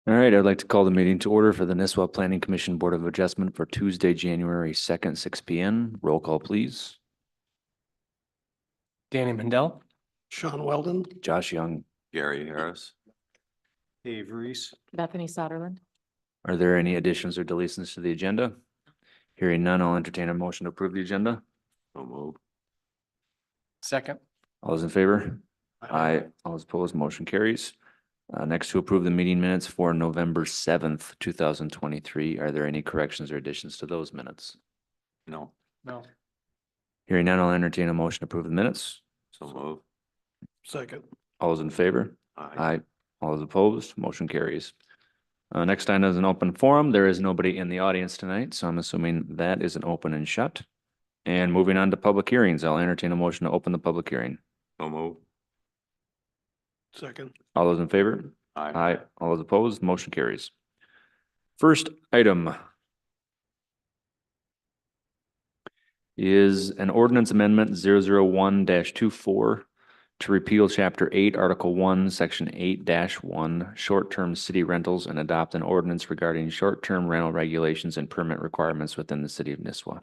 All right, I'd like to call the meeting to order for the Nisswa Planning Commission Board of Adjustment for Tuesday, January 2nd, 6 p.m. Roll call, please. Danny Mandel. Sean Weldon. Josh Young. Gary Harris. Dave Reese. Bethany Sutherland. Are there any additions or deletions to the agenda? Hearing none, I'll entertain a motion to approve the agenda. So move. Second. All those in favor? Aye. All those opposed, motion carries. Next, to approve the meeting minutes for November 7th, 2023. Are there any corrections or additions to those minutes? No. No. Hearing none, I'll entertain a motion to approve the minutes. So move. Second. All those in favor? Aye. All those opposed, motion carries. Next item is an open forum. There is nobody in the audience tonight, so I'm assuming that is an open and shut. And moving on to public hearings, I'll entertain a motion to open the public hearing. So move. Second. All those in favor? Aye. All those opposed, motion carries. First item is an ordinance amendment 001-24 to repeal Chapter 8, Article 1, Section 8-1, short-term city rentals, and adopt an ordinance regarding short-term rental regulations and permit requirements within the city of Nisswa.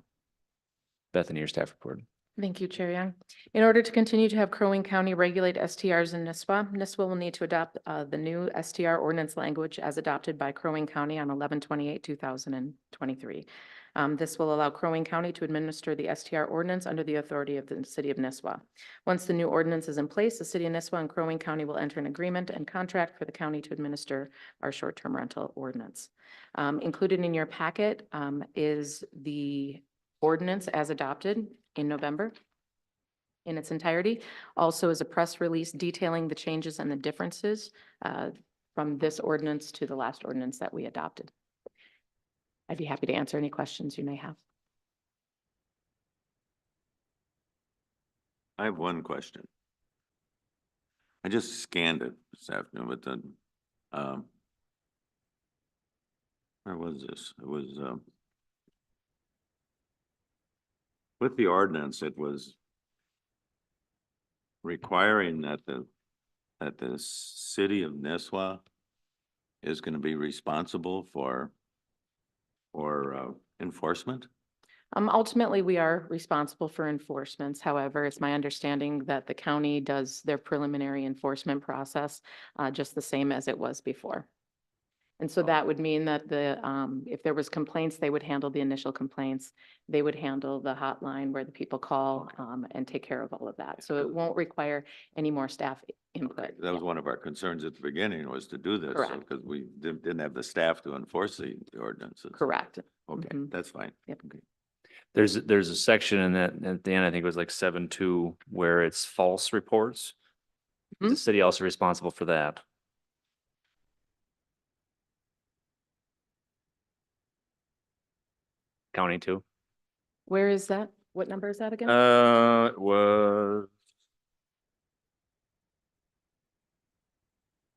Bethany, your staff report. Thank you, Chair Young. In order to continue to have Crow Wing County regulate STRs in Nisswa, Nisswa will need to adopt the new STR ordinance language as adopted by Crow Wing County on 11/28/2023. This will allow Crow Wing County to administer the STR ordinance under the authority of the city of Nisswa. Once the new ordinance is in place, the city of Nisswa and Crow Wing County will enter an agreement and contract for the county to administer our short-term rental ordinance. Included in your packet is the ordinance as adopted in November in its entirety. Also is a press release detailing the changes and the differences from this ordinance to the last ordinance that we adopted. I'd be happy to answer any questions you may have. I have one question. I just scanned it this afternoon with the, where was this? It was, with the ordinance, it was requiring that the city of Nisswa is going to be responsible for enforcement. Ultimately, we are responsible for enforcements. However, it's my understanding that the county does their preliminary enforcement process just the same as it was before. And so that would mean that if there was complaints, they would handle the initial complaints. They would handle the hotline where the people call and take care of all of that. So it won't require any more staff input. That was one of our concerns at the beginning, was to do this. Correct. Because we didn't have the staff to enforce the ordinances. Correct. Okay, Mhm. that's fine. Yep. Okay. There's a section in that at the end, I think it was like 7.2, where it's false reports. Is the city also responsible for that? County too? Where is that? What number is that again? It was.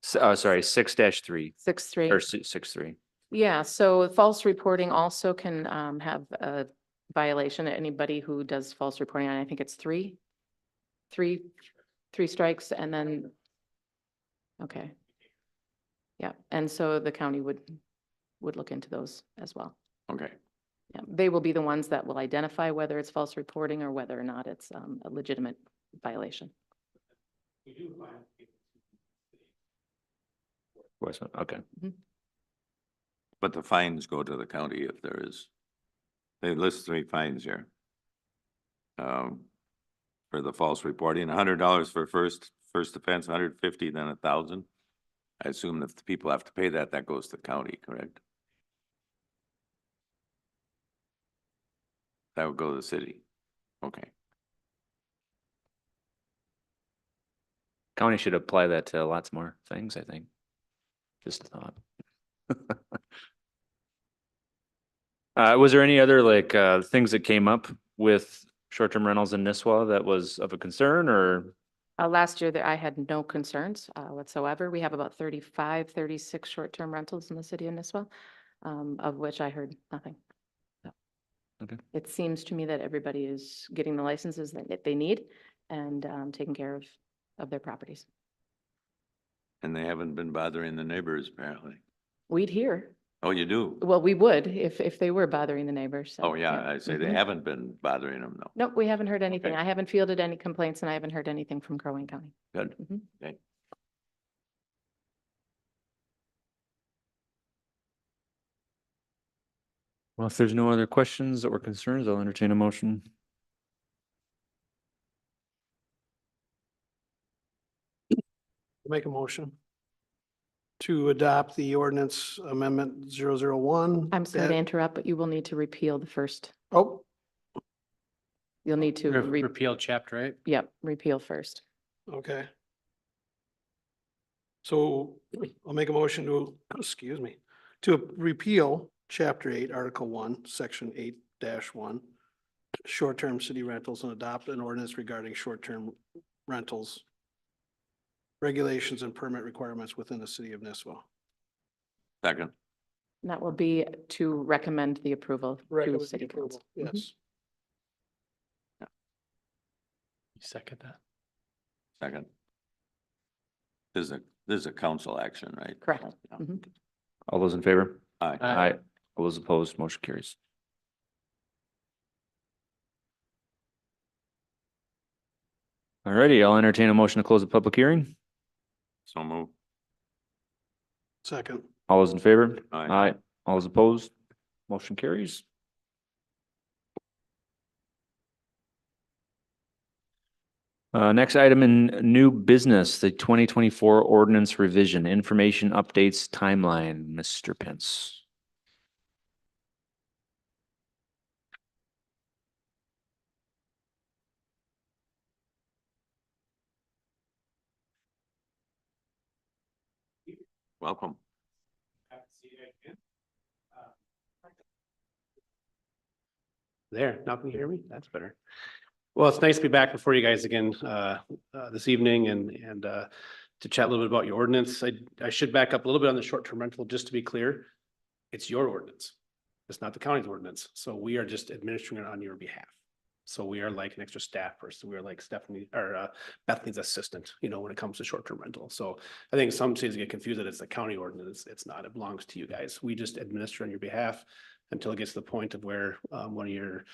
Sorry, 6-3 6-3. or 6-3. Yeah, so false reporting also can have a violation. Anybody who does false reporting, I think it's three strikes and then, okay. Yeah, and so the county would look into those as well. Okay. Yeah, they will be the ones that will identify whether it's false reporting or whether or not it's a legitimate violation. Okay. But the fines go to the county if there is, they list 3 fines here. For the false reporting, $100 for first offense, 150, then 1,000. I assume if the people have to pay that, that goes to the county, correct? That would go to the city. Okay. County should apply that to lots more things, I think. Just a thought. Was there any other things that came up with short-term rentals in Nisswa that was of a concern, or? Last year I had no concerns whatsoever. We have about 35, 36 short-term rentals in the city of Nisswa, of which I heard nothing. So Okay. it seems to me that everybody is getting the licenses that they need and taking care of their properties. And they haven't been bothering the neighbors apparently. We'd hear. Oh, you do? Well, we would if they were bothering the neighbors. So, Oh, yeah, I say they Mhm. haven't been bothering them though. Nope, we haven't heard anything. Okay. I haven't fielded any complaints and I haven't heard anything from Crow Wing County. Good. Mhm. Okay. Well, if there's no other questions or concerns, I'll entertain a motion. Make a motion to adopt the ordinance amendment 001. I'm sorry to interrupt, but you will need to repeal the first. Oh, You'll need to, Repeal chapter 8. yep, repeal first. okay. So I'll make a motion to, excuse me, to repeal chapter 8, article 1, section 8-1, short-term city rentals, and adopt an ordinance regarding short-term rentals, regulations and permit requirements within the city of Nisswa. Second. And that will be to recommend the approval to Recommend the city approval, council. Mhm. yes. You second that? Second. This is a council action, right? Correct. Yeah. Mhm. All those in favor? Aye. Aye. All those opposed, motion carries. All righty, I'll entertain a motion to close the public hearing. So move. Second, All those in favor? Aye. All those opposed, motion carries. Next item in new business, the 2024 ordinance revision, information updates timeline, Mr. Pence. Welcome. There, now can you hear me? That's better. Well, it's nice to be back before you guys again this evening and to chat a little bit about your ordinance. I should back up a little bit on the short-term rental, just to be clear. It's your ordinance. It's not the county's ordinance. So we are just administering it on your behalf. So we are like an extra staff person. We are like Stephanie or Bethany's assistant, you know, when it comes to short-term rental. So I think some cities get confused that it's the county ordinance. It's not. It belongs to you guys. We just administer on your behalf until it gets to the point of where one of your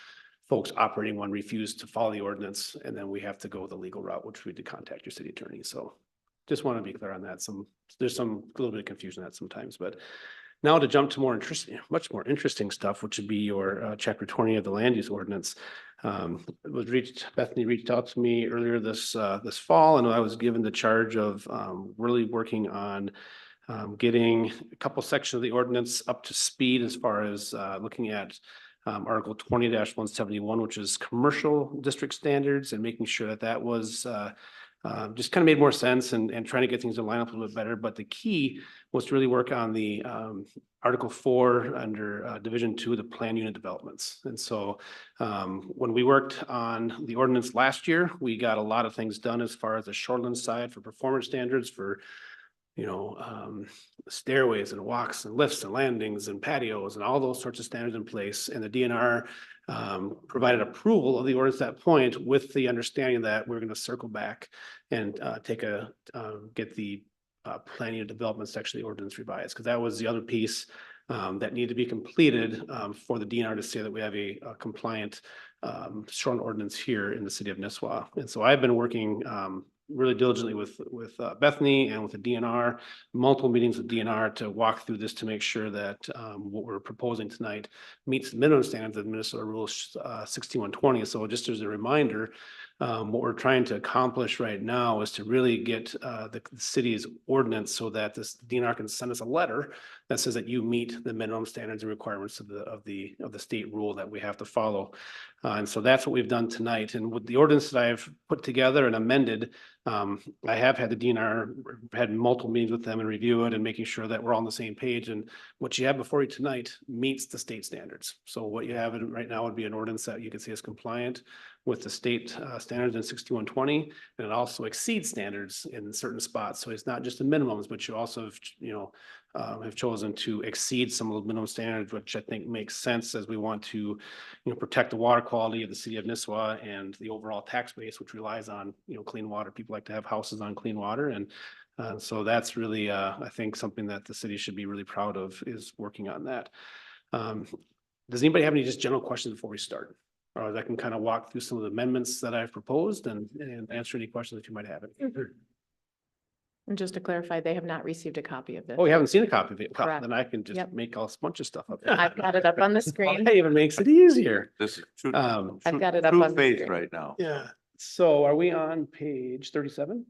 folks operating one refuse to follow the ordinance, and then we have to go the legal route, which we to contact your city attorney. So just want to be clear on that. There's a little bit of confusion on that sometimes, but now to jump to more interesting, much more interesting stuff, which would be your chapter 20 of the land use ordinance. Bethany reached out to me earlier this fall, and I was given the charge of really working on getting a couple sections of the ordinance up to speed as far as looking at Article 20-171, which is commercial district standards, and making sure that that was just kind of made more sense and trying to get things to line up a little bit better. But the key was to really work on the Article 4 under Division 2, the plan unit developments. And so when we worked on the ordinance last year, we got a lot of things done as far as the shoreline side for performance standards for stairways and walks and lifts and landings and patios and all those sorts of standards in place. And the DNR provided approval of the ordinance at that point with the understanding that we're going to circle back and get the planning and development section of the ordinance revised, because that was the other piece that needed to be completed for the DNR to say that we have a compliant shoreline ordinance here in the city of Nisswa. And so I've been working really diligently with Bethany and with the DNR, multiple meetings with DNR to walk through this to make sure that what we're proposing tonight meets the minimum standards of Minnesota Rules 6120. So just as a reminder, what we're trying to accomplish right now is to really get the city's ordinance so that this DNR can send us a letter that says that you meet the minimum standards and requirements of the state rule that we have to follow. And so that's what we've done tonight. And with the ordinance that I've put together and amended, I have had the DNR, had multiple meetings with them and review it and making sure that we're all on the same page. And what you have before you tonight meets the state standards. So what you have right now would be an ordinance that you can see is compliant with the state standards in 6120, and it also exceeds standards in certain spots. So it's not just the minimums, but you also have chosen to exceed some of the minimum standards, which I think makes sense as we want to, protect the water quality of the city of Nisswa and the overall tax base, which relies on, clean water. People like to have houses on clean water, and So that's really, I think something that the city should be really proud of is working on that. Does anybody have any just general questions before we start? Or I can kind of walk through some of the amendments that I've proposed and answer any questions that you might have. And just to clarify, they have not received a copy of this. Oh, you haven't seen a copy of it? Well, Correct. then I can just Yep. make a bunch of stuff up. I've got it up on the screen. That even makes it easier. This is true, I've got it up true on the faith screen. right now. Yeah. So are we on page 37?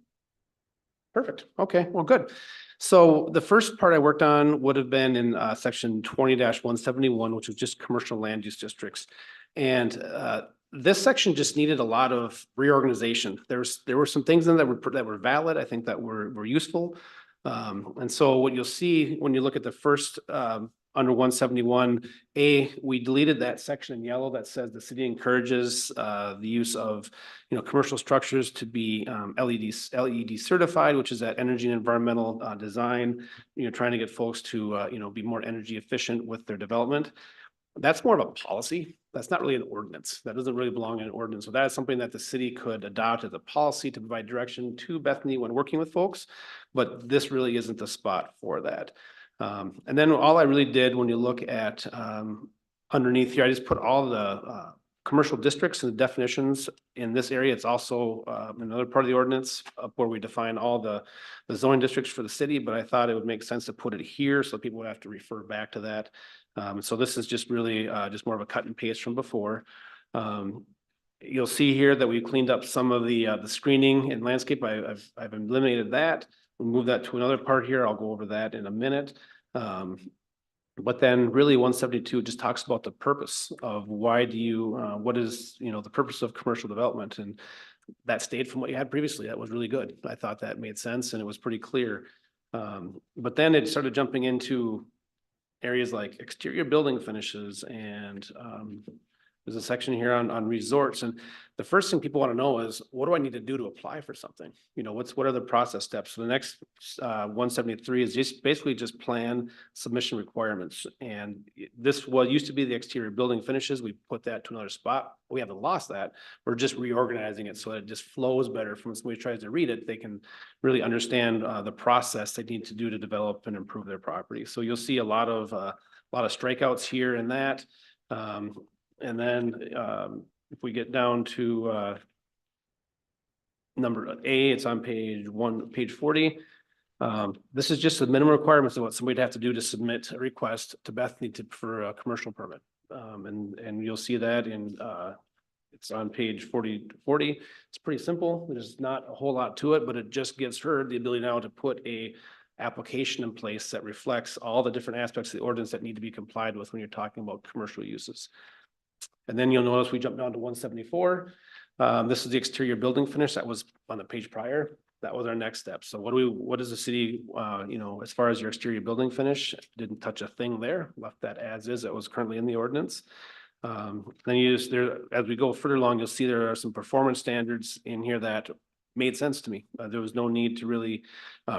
Perfect. Okay, well, good. So the first part I worked on would have been in section 20-171, which was just commercial land use districts. And this section just needed a lot of reorganization. There were some things in that were valid, I think that were useful. And so what you'll see when you look at the first under 171A, we deleted that section in yellow that says the city encourages the use of, commercial structures to be LED certified, which is that energy and environmental design, trying to get folks to, be more energy efficient with their development. That's more of a policy. That's not really an ordinance. That doesn't really belong in an ordinance. So that is something that the city could adopt as a policy to provide direction to Bethany when working with folks. But this really isn't the spot for that. And then all I really did when you look at underneath here, I just put all the commercial districts and the definitions in this area. It's also another part of the ordinance up where we define all the zoning districts for the city, but I thought it would make sense to put it here so people would have to refer back to that. So this is just really just more of a cut and paste from before. You'll see here that we cleaned up some of the screening and landscape. I've eliminated that. We'll move that to another part here. I'll go over that in a minute. But then really 172 just talks about the purpose of why do you, what is, the purpose of commercial development, and that stayed from what you had previously. That was really good. I thought that made sense and it was pretty clear. But then it started jumping into areas like exterior building finishes and there's a section here on resorts. And the first thing people want to know is, what do I need to do to apply for something? What are the process steps? So the next 173 is just basically just plan submission requirements. And this used to be the exterior building finishes. We put that to another spot. We haven't lost that. We're just reorganizing it so that it just flows better. From when somebody tries to read it, they can really understand the process they need to do to develop and improve their property. So you'll see a lot of strikeouts here in that. And then if we get down to number A, it's on page 40. This is just the minimum requirements of what somebody'd have to do to submit a request to Bethany for a commercial permit. And you'll see that in it's on page 40. It's pretty simple. There's not a whole lot to it, but it just gives her the ability now to put a application in place that reflects all the different aspects of the ordinance that need to be complied with when you're talking about commercial uses. And then you'll notice we jump down to 174. This is the exterior building finish that was on the page prior. That was our next step. So what does the city, as far as your exterior building finish, didn't touch a thing there, left that as is. That was currently in the ordinance. Then as we go further along, you'll see there are some performance standards in here that made sense to me. There was no need to really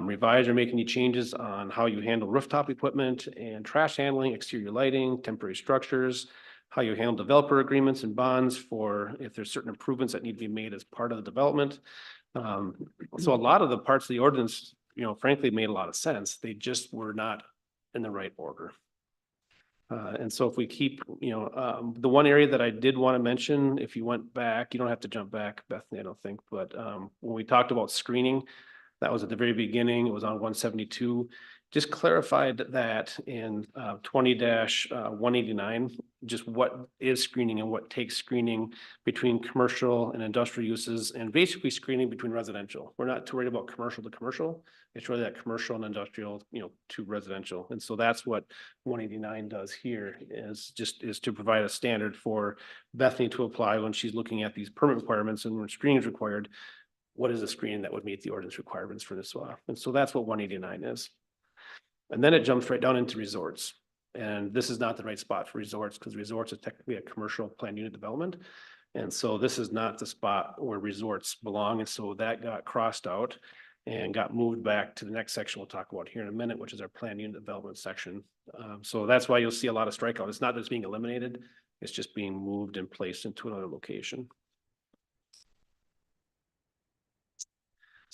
revise or make any changes on how you handle rooftop equipment and trash handling, exterior lighting, temporary structures, how you handle developer agreements and bonds for if there's certain improvements that need to be made as part of the development. So a lot of the parts of the ordinance, frankly, made a lot of sense. They just were not in the right order. And so if we keep, the one area that I did want to mention, if you went back, you don't have to jump back, Bethany, I don't think, but when we talked about screening, that was at the very beginning. It was on 172. Just clarified that in 20-189, just what is screening and what takes screening between commercial and industrial uses, and basically screening between residential. We're not too worried about commercial to commercial. It's really that commercial and industrial, to residential. And so that's what 189 does here is to provide a standard for Bethany to apply when she's looking at these permit requirements and when screening is required. What is a screening that would meet the ordinance requirements for Nisswa? And so that's what 189 is. And then it jumps right down into resorts. And this is not the right spot for resorts because resorts are technically a commercial planned unit development. And so this is not the spot where resorts belong. And so that got crossed out and got moved back to the next section we'll talk about here in a minute, which is our planned unit development section. So that's why you'll see a lot of strikeout. It's not that it's being eliminated. It's just being moved and placed into another location.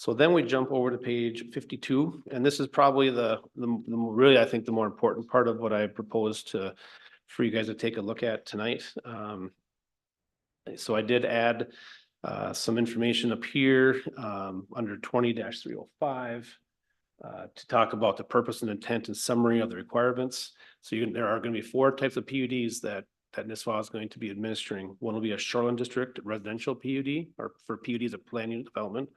So then we jump over to page 52, and this is probably really, I think, the more important part of what I proposed for you guys to take a look at tonight. So I did add some information up here under 20-305 to talk about the purpose and intent and summary of the requirements. So there are going to be 4 types of PUDs that Nisswa is going to be administering. One will be a shoreline district residential PUD, or for PUDs of planned unit development.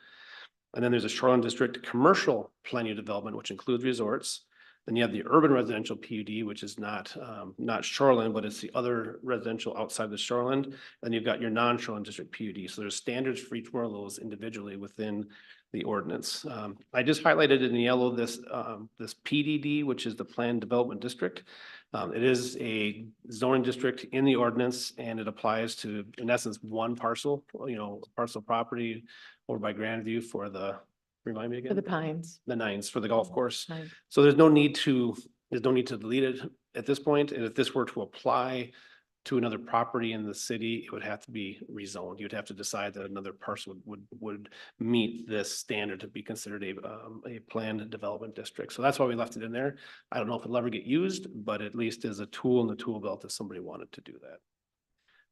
And then there's a shoreline district commercial planned unit development, which includes resorts. Then you have the urban residential PUD, which is not shoreline, but it's the other residential outside the shoreline. Then you've got your non-shoreline district PUD. So there's standards for each one of those individually within the ordinance. I just highlighted in yellow this PDD, which is the planned development district. It is a zoning district in the ordinance, and it applies to, in essence, one parcel, parcel property over by Grandview for the, remind me again? For the Pines. The nines for the golf course. Pines. So there's no need to delete it at this point. And if this were to apply to another property in the city, it would have to be rezoned. You'd have to decide that another parcel would meet this standard to be considered a planned development district. So that's why we left it in there. I don't know if it'll ever get used, but at least as a tool in the tool belt if somebody wanted to do that.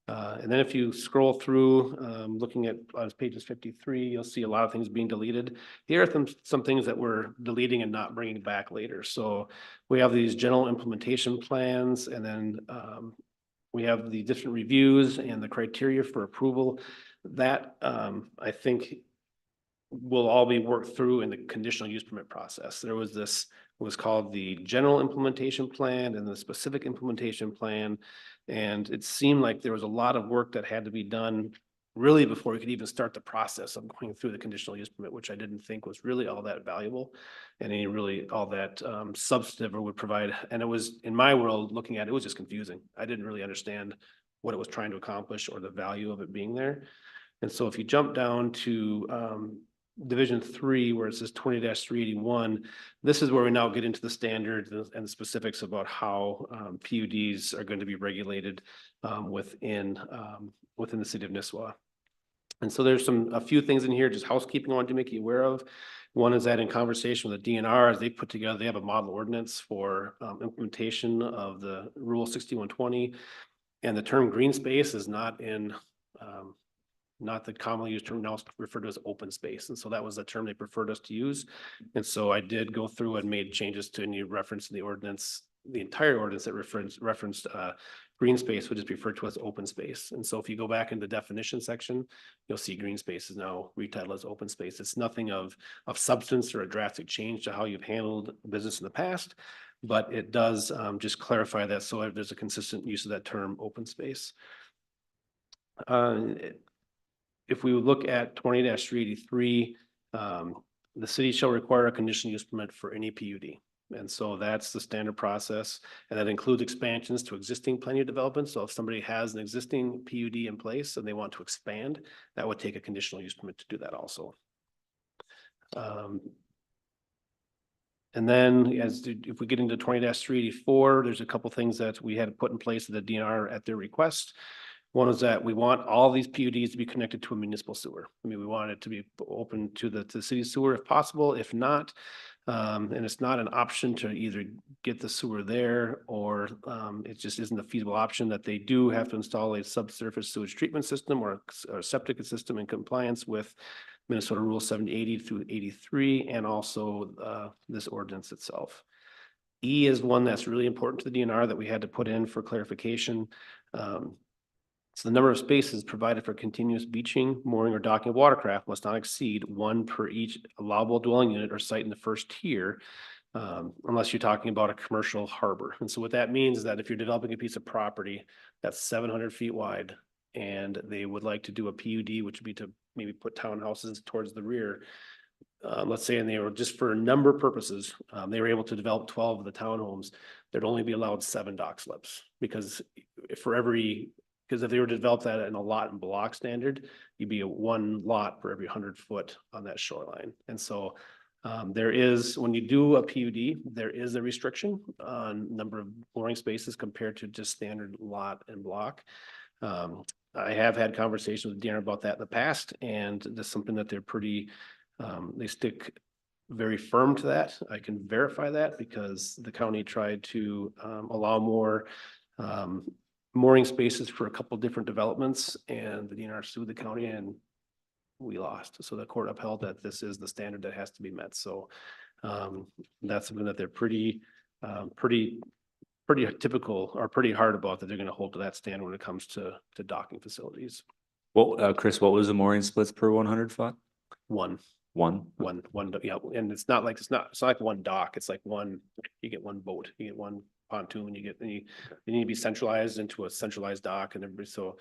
And then if you scroll through, looking at pages 53, you'll see a lot of things being deleted. Here are some things that we're deleting and not bringing back later. So we have these general implementation plans, and then we have the different reviews and the criteria for approval. That I think will all be worked through in the conditional use permit process. There was this, what was called the general implementation plan and the specific implementation plan. And it seemed like there was a lot of work that had to be done really before we could even start the process of going through the conditional use permit, which I didn't think was really all that valuable and any really all that substantive or would provide. And it was, in my world, looking at it, it was just confusing. I didn't really understand what it was trying to accomplish or the value of it being there. And so if you jump down to Division 3, where it says 20-381, this is where we now get into the standards and the specifics about how PUDs are going to be regulated within the city of Nisswa. And so there's a few things in here, just housekeeping I want to make you aware of. One is that in conversation with the DNR, as they put together, they have a model ordinance for implementation of the Rule 6120. And the term green space is not in not the commonly used term, now it's referred to as open space. And so that was the term they preferred us to use. And so I did go through and made changes to any reference in the ordinance, the entire ordinance that referenced green space would just be referred to as open space. And so if you go back in the definition section, you'll see green space is now retitled as open space. It's nothing of substance or a drastic change to how you've handled business in the past, but it does just clarify that so there's a consistent use of that term open space. If we would look at 20-383, the city shall require a conditional use permit for any PUD. And so that's the standard process. And that includes expansions to existing planned unit development. So if somebody has an existing PUD in place and they want to expand, that would take a conditional use permit to do that also. And then if we get into 20-384, there's a couple things that we had to put in place at the DNR at their request. One is that we want all these PUDs to be connected to a municipal sewer. I mean, we want it to be open to the city sewer if possible. If not, and it's not an option to either get the sewer there or it just isn't a feasible option, that they do have to install a subsurface sewage treatment system or a septic system in compliance with Minnesota Rule 7080 through 83 and also this ordinance itself. E is one that's really important to the DNR that we had to put in for clarification. So the number of spaces provided for continuous beaching, mooring, or docking of watercraft must not exceed 1 per each allowable dwelling unit or site in the first tier, unless you're talking about a commercial harbor. And so what that means is that if you're developing a piece of property that's 700 feet wide and they would like to do a PUD, which would be to maybe put townhouses towards the rear, let's say, and they were just for number purposes, they were able to develop 12 of the townhomes, there'd only be allowed 7 dock slips because if they were to develop that in a lot and block standard, you'd be a 1 lot for every 100 foot on that shoreline. And so there is, when you do a PUD, there is a restriction on number of mooring spaces compared to just standard lot and block. I have had conversations with DNR about that in the past, and that's something that they're pretty They stick very firm to that. I can verify that because the county tried to allow more mooring spaces for a couple different developments, and the DNR sued the county and we lost. So the court upheld that this is the standard that has to be met. So that's something that they're pretty typical or pretty hard about, that they're going to hold to that standard when it comes to docking facilities. Well, Chris, what was the mooring splits per 100 foot? One, One? yeah, and it's not like one dock. It's like you get one boat, you get one pontoon, you need to be centralized into a centralized dock and everybody. So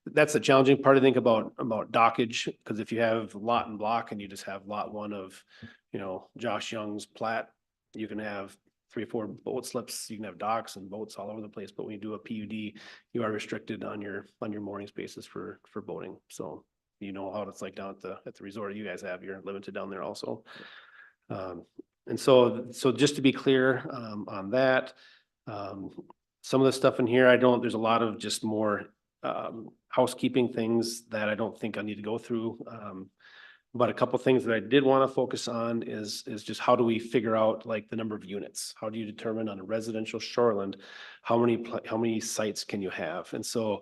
that's the challenging part, I think, about dockage, because if you have lot and block and you just have lot one of, Josh Young's plat, you can have 3 or 4 boat slips, you can have docks and boats all over the place. But when you do a PUD, you are restricted on your mooring spaces for boating. So you know how it's like down at the resort you guys have, you're limited down there also. And so just to be clear on that, some of the stuff in here, there's a lot of just more housekeeping things that I don't think I need to go through. But a couple things that I did want to focus on is just how do we figure out like the number of units? How do you determine on a residential shoreland, how many sites can you have? And so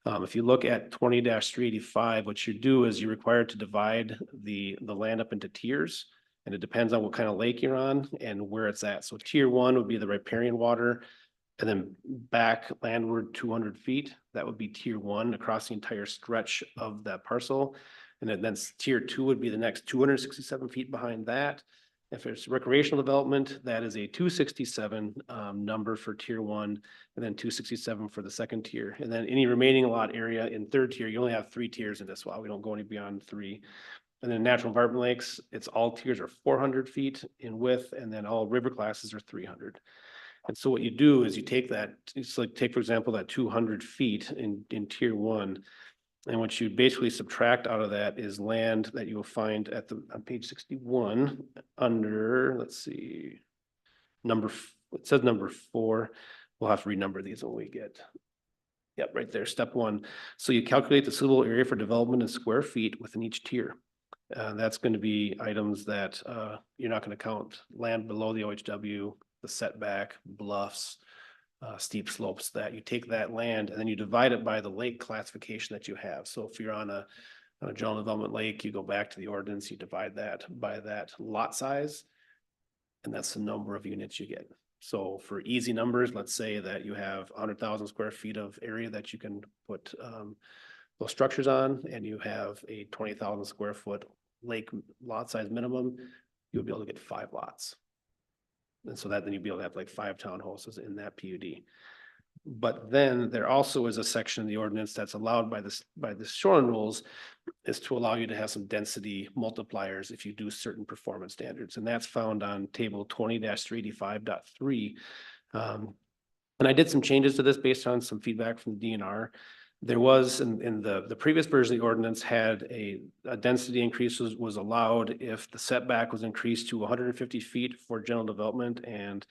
if you look at 20-385, what you do is you're required to divide the land up into tiers, and it depends on what kind of lake you're on and where it's at. So tier 1 would be the riparian water, and then back landward 200 feet, that would be tier 1 across the entire stretch of that parcel. And then tier 2 would be the next 267 feet behind that. If it's recreational development, that is a 267 number for tier 1, and then 267 for the second tier. And then any remaining lot area in third tier, you only have 3 tiers in this. While we don't go any beyond 3. And then natural environment lakes, it's all tiers are 400 feet in width, and then all river classes are 300. And so what you do is you take that, it's like take, for example, that 200 feet in tier 1. And what you basically subtract out of that is land that you will find on page 61 under, let's see, it says number 4. We'll have to renumber these when we get. Yep, right there, step 1. So you calculate the suitable area for development in square feet within each tier. That's going to be items that you're not going to count land below the OHW, the setback, bluffs, steep slopes, that you take that land and then you divide it by the lake classification that you have. So if you're on a general development lake, you go back to the ordinance, you divide that by that lot size, and that's the number of units you get. So for easy numbers, let's say that you have 100,000 square feet of area that you can put those structures on, and you have a 20,000 square foot lake lot size minimum, you'll be able to get 5 lots. And so then you'd be able to have like 5 townhouses in that PUD. But then there also is a section in the ordinance that's allowed by the shoreline rules, is to allow you to have some density multipliers if you do certain performance standards. And that's found on table 20-385.3. And I did some changes to this based on some feedback from the DNR. There was in the previous version of the ordinance had a density increase was allowed if the setback was increased to 150 feet for general development and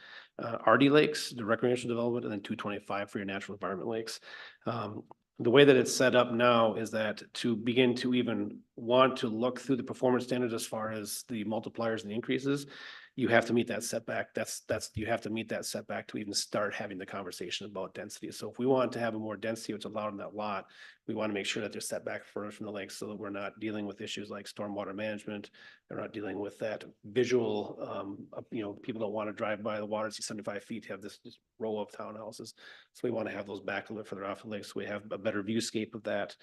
RD lakes, the recreational development, and then 225 for your natural environment lakes. The way that it's set up now is that to begin to even want to look through the performance standards as far as the multipliers and the increases, you have to meet that setback. You have to meet that setback to even start having the conversation about density. So if we want to have a more density, which is allowed in that lot, we want to make sure that they're set back further from the lake so that we're not dealing with issues like stormwater management. We're not dealing with that visual, people don't want to drive by the water, see 75 feet, have this row of townhouses. So we want to have those back a little further off the lake so we have a better viewscape of that.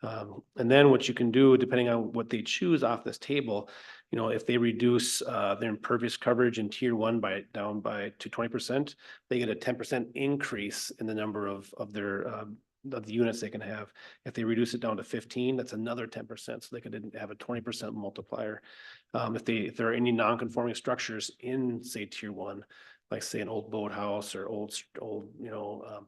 And then what you can do, depending on what they choose off this table, if they reduce their impervious coverage in tier 1 down to 20%, they get a 10% increase in the number of the units they can have. If they reduce it down to 15, that's another 10%. So they could have a 20% multiplier. If there are any non-conforming structures in, say, tier 1, like say an old boathouse or old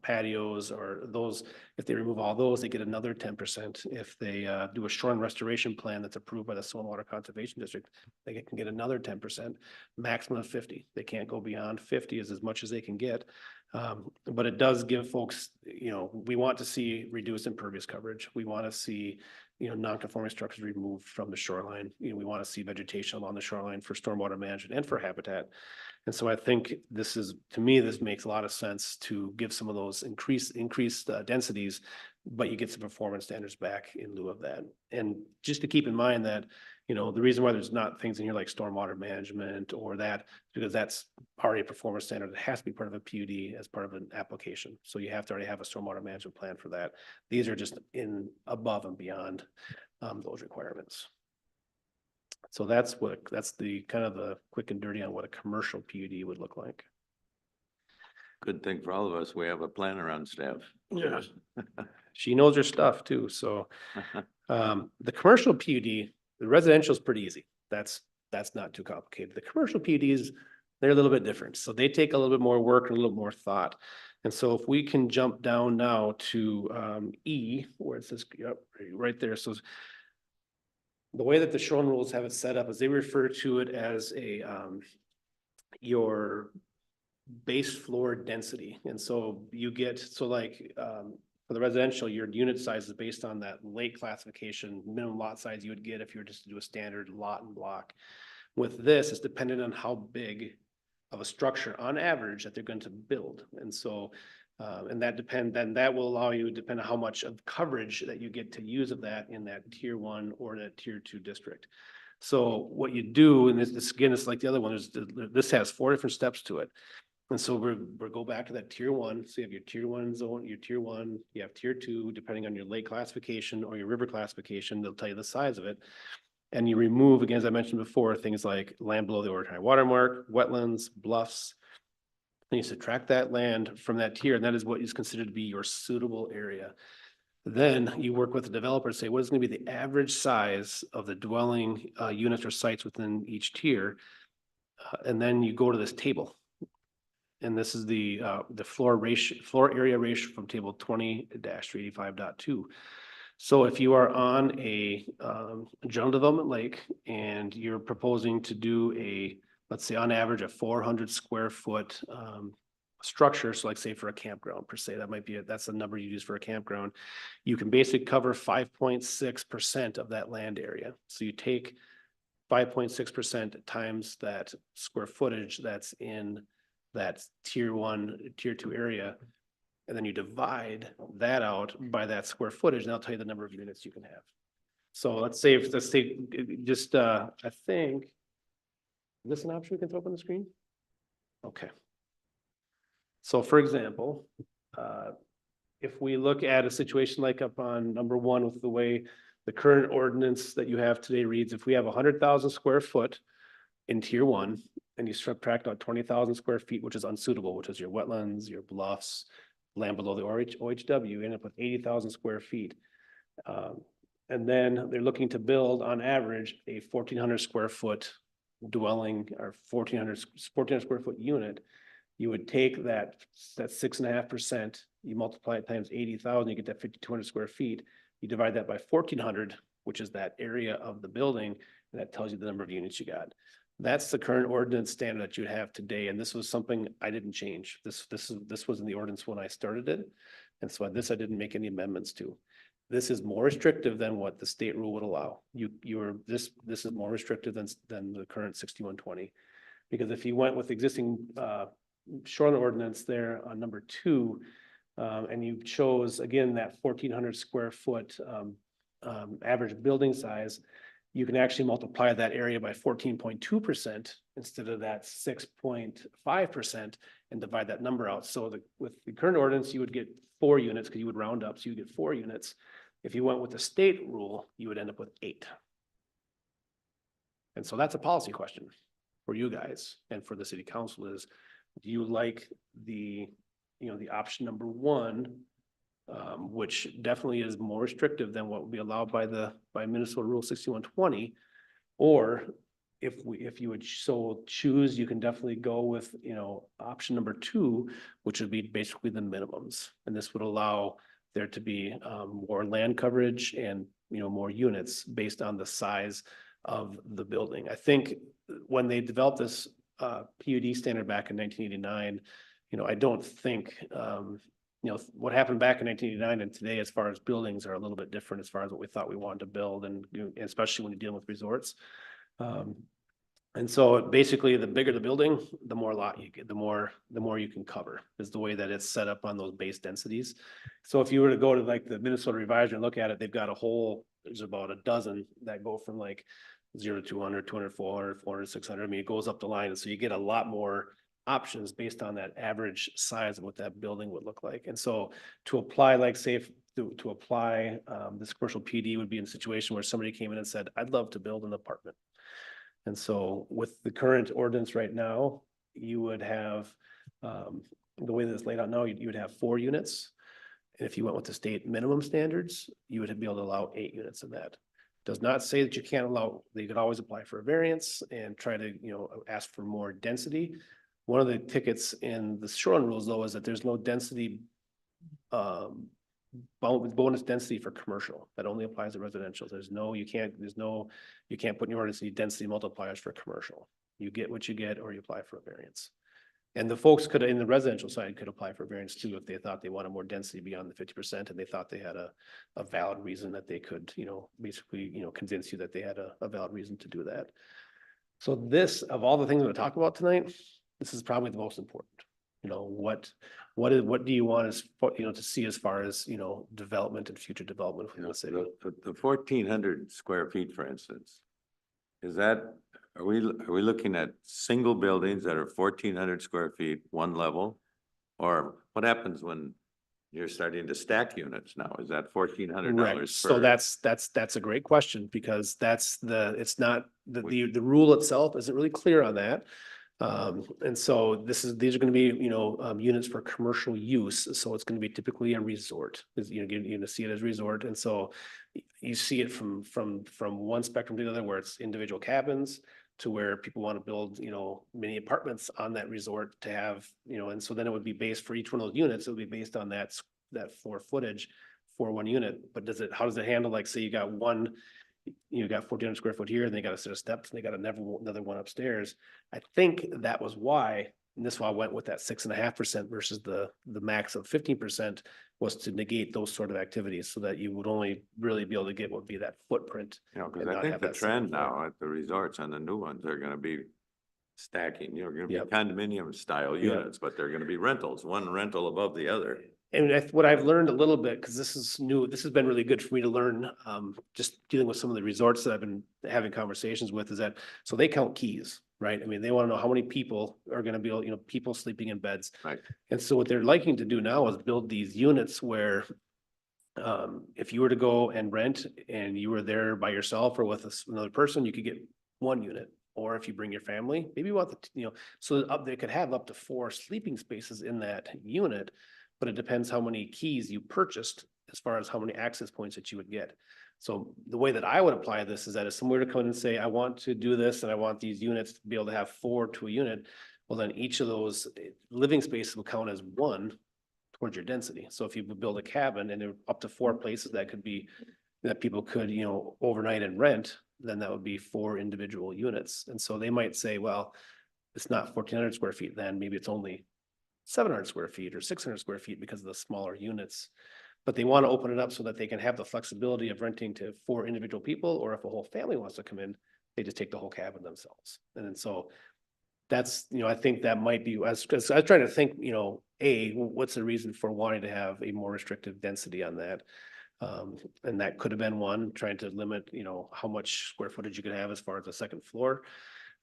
patios or those, if they remove all those, they get another 10%. If they do a shoreline restoration plan that's approved by the Soil and Water Conservation District, they can get another 10%, maximum of 50. They can't go beyond 50 is as much as they can get. But it does give folks, we want to see reduced impervious coverage. We want to see, non-conforming structures removed from the shoreline. We want to see vegetation along the shoreline for stormwater management and for habitat. And so I think to me, this makes a lot of sense to give some of those increased densities, but you get some performance standards back in lieu of that. And just to keep in mind that, the reason why there's not things in here like stormwater management or that, because that's already a performance standard that has to be part of a PUD as part of an application. So you have to already have a stormwater management plan for that. These are just above and beyond those requirements. So that's the kind of the quick and dirty on what a commercial PUD would look like. Good thing for all of us, we have a planner on staff. Yes. She knows her stuff too, so. The commercial PUD, the residential is pretty easy. That's not too complicated. The commercial PUDs, they're a little bit different. So they take a little bit more work and a little more thought. And so if we can jump down now to E, where it says, yep, right there. So the way that the shoreline rules have it set up is they refer to it as your base floor density. And so for the residential, your unit size is based on that lake classification, minimum lot size you would get if you were just to do a standard lot and block. With this, it's dependent on how big of a structure on average that they're going to build. And so, that will allow you to depend on how much of coverage that you get to use of that in that tier 1 or that tier 2 district. So what you do, and this again, it's like the other one, this has 4 different steps to it. And so we're go back to that tier 1. So you have your tier 1 zone, your tier 1, you have tier 2, depending on your lake classification or your river classification, they'll tell you the size of it. And you remove, again, as I mentioned before, things like land below the ordinary water mark, wetlands, bluffs. And you subtract that land from that tier, and that is what is considered to be your suitable area. Then you work with the developer to say, what is going to be the average size of the dwelling units or sites within each tier? And then you go to this table. And this is the floor area ratio from table 20-385.2. So if you are on a general development lake and you're proposing to do let's say on average, a 400 square foot structure. So like say for a campground per se, that's the number you use for a campground. You can basically cover 5.6% of that land area. So you take 5.6% times that square footage that's in that tier 1, tier 2 area. And then you divide that out by that square footage, and that'll tell you the number of units you can have. So let's say I think, is this an option we can throw up on the screen? Okay. So for example, if we look at a situation like up on number 1 with the way the current ordinance that you have today reads, if we have 100,000 square foot in tier 1, and you subtract out 20,000 square feet, which is unsuitable, which is your wetlands, your bluffs, land below the OHW, you end up with 80,000 square feet. And then they're looking to build on average a 1,400 square foot dwelling or 1,400 square foot unit. You would take that 6.5%, you multiply it times 80,000, you get that 5,200 square feet. You divide that by 1,400, which is that area of the building, and that tells you the number of units you got. That's the current ordinance standard that you have today. And this was something I didn't change. This was in the ordinance when I started it. And so this I didn't make any amendments to. This is more restrictive than what the state rule would allow. This is more restrictive than the current 6120. Because if you went with existing shoreline ordinance there on number 2, and you chose again that 1,400 square foot average building size, you can actually multiply that area by 14.2% instead of that 6.5% and divide that number out. So with the current ordinance, you would get 4 units because you would round up. So you get 4 units. If you went with the state rule, you would end up with 8. And so that's a policy question for you guys and for the city council is, do you like the option number 1, which definitely is more restrictive than what would be allowed by Minnesota Rule 6120, or if you would so choose, you can definitely go with option number 2, which would be basically the minimums, and this would allow there to be more land coverage and more units based on the size of the building. I think when they developed this PUD standard back in 1989, I don't think, what happened back in 1989 and today, as far as buildings, are a little bit different as far as what we thought we wanted to build, and especially when you're dealing with resorts. And so basically, the bigger the building, the more lot you get, the more you can cover, is the way that it's set up on those base densities. So if you were to go to like the Minnesota Revisor and look at it, they've got there's about a dozen that go from like 0 to 200, 200, 400, 400, 600. I mean, it goes up the line. And so you get a lot more options based on that average size of what that building would look like. And so to apply, like say, to apply this commercial PD would be in a situation where somebody came in and said, I'd love to build an apartment. And so with the current ordinance right now, you would have, the way that it's laid out now, you would have 4 units. And if you went with the state minimum standards, you would be able to allow 8 units of that. Does not say that you can't allow, that you could always apply for a variance and try to, ask for more density. One of the tickets in the shoreline rules though, is that there's no density, bonus density for commercial. That only applies to residential. You can't put in your ordinance any density multipliers for commercial. You get what you get, or you apply for a variance. And the folks could, in the residential side, could apply for variance too, if they thought they wanted more density beyond the 50%, and they thought they had a valid reason that they could, basically, convince you that they had a valid reason to do that. So this, of all the things we're talking about tonight, this is probably the most important. What do you want us, to see as far as, development and future development within the city? The 1,400 square feet, for instance, are we looking at single buildings that are 1,400 square feet, one level? Or what happens when you're starting to stack units now? Is that $1,400? Right. So that's a great question, because it's not, the rule itself isn't really clear on that. And so these are going to be, units for commercial use. So it's going to be typically a resort, you're going to see it as resort. And so you see it from one spectrum to the other, where it's individual cabins to where people want to build, mini apartments on that resort to have, and so then it would be based for each one of those units. It would be based on that floor footage for one unit. But how does it handle, like, say you got 1,400 square foot here, and they got a set of steps, and they got another one upstairs. I think that was why Nisswa went with that 6.5% versus the max of 15%, was to negate those sort of activities, so that you would only really be able to get what would be that footprint. Because I think the trend now at the resorts and the new ones are going to be stacking, going to be condominium style units, but they're going to be rentals, one rental above the other. And what I've learned a little bit, because this is new, this has been really good for me to learn, just dealing with some of the resorts that I've been having conversations with, is that, so they count keys, right? I mean, they want to know how many people are going to be, people sleeping in beds. Right. And so what they're liking to do now is build these units where, if you were to go and rent and you were there by yourself or with another person, you could get 1 unit. Or if you bring your family, maybe you want so they could have up to 4 sleeping spaces in that unit. But it depends how many keys you purchased as far as how many access points that you would get. So the way that I would apply this is that if someone were to come in and say, I want to do this and I want these units to be able to have 4 to a unit, well, then each of those living spaces will count as 1 towards your density. So if you build a cabin and there are up to 4 places that people could, overnight and rent, then that would be 4 individual units. And so they might say, well, it's not 1,400 square feet, then maybe it's only 700 square feet or 600 square feet because of the smaller units. But they want to open it up so that they can have the flexibility of renting to 4 individual people, or if a whole family wants to come in, they just take the whole cabin themselves. And then so that's, I think that might be, because I was trying to think, what's the reason for wanting to have a more restrictive density on that? And that could have been one, trying to limit, how much square footage you could have as far as the second floor.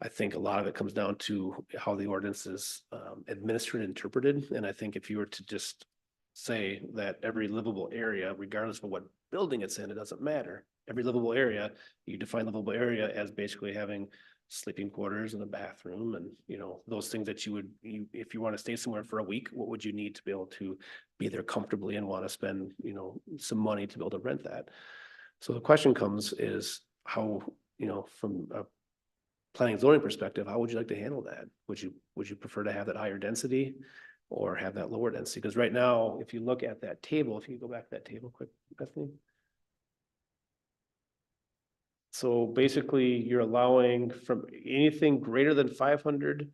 I think a lot of it comes down to how the ordinance is administered and interpreted. And I think if you were to just say that every livable area, regardless of what building it's in, it doesn't matter. Every livable area, you define livable area as basically having sleeping quarters and a bathroom, and those things that if you want to stay somewhere for a week, what would you need to be able to be there comfortably and want to spend some money to be able to rent that? So the question comes is how, from a planning and zoning perspective, how would you like to handle that? Would you prefer to have that higher density or have that lower density? Because right now, if you look at that table, if you go back to that table quick, Bethany. So basically you're allowing from anything greater than 500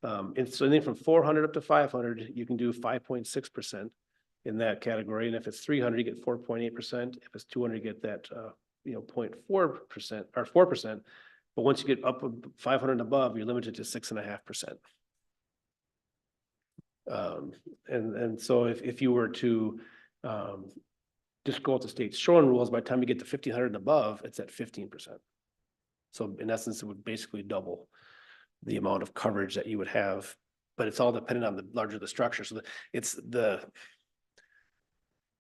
And so anything from 400 up to 500, you can do 5.6% in that category. And if it's 300, you get 4.8%. If it's 200, you get that, 0.4% or 4%. But once you get up 500 and above, you're limited to 6.5%. And so if you were to, just go with the state shoreline rules, by the time you get to 1,500 and above, it's at 15%. So in essence, it would basically double the amount of coverage that you would have, but it's all dependent on the larger the structure. So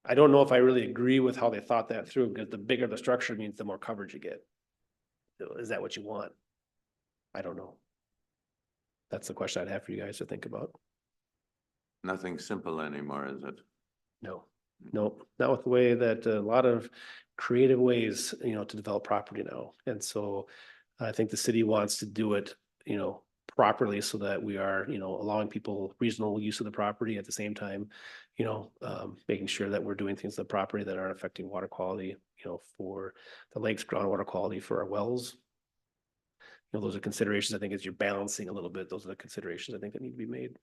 I don't know if I really agree with how they thought that through, because the bigger the structure means the more coverage you get. Is that what you want? I don't know. That's the question I'd have for you guys to think about. Nothing simple anymore, is it? No, not with the way that a lot of creative ways, to develop property now. And so I think the city wants to do it, properly so that we are, allowing people reasonable use of the property at the same time, making sure that we're doing things to the property that aren't affecting water quality, for the lakes, groundwater quality for our wells. Those are considerations, I think, as you're balancing a little bit, those are the considerations I think that need to be made.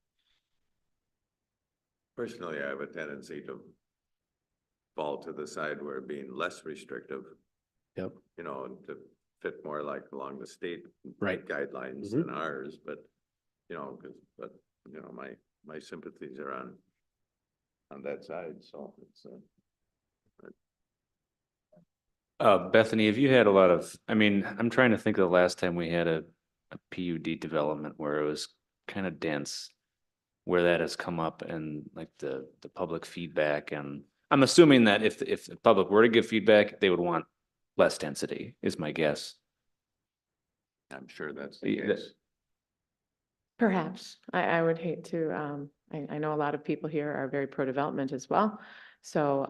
Personally, I have a tendency to fall to the side where being less restrictive, Yep. To fit more like along the state Right. guidelines than ours, but, my sympathies are on that side, so it's, Bethany, have you had a lot of, I'm trying to think of the last time we had a PUD development where it was kind of dense, where that has come up and like the public feedback. And I'm assuming that if the public were to give feedback, they would want less density, is my guess. I'm sure that's the Yeah, case. Perhaps. I would hate to, I know a lot of people here are very pro-development as well. So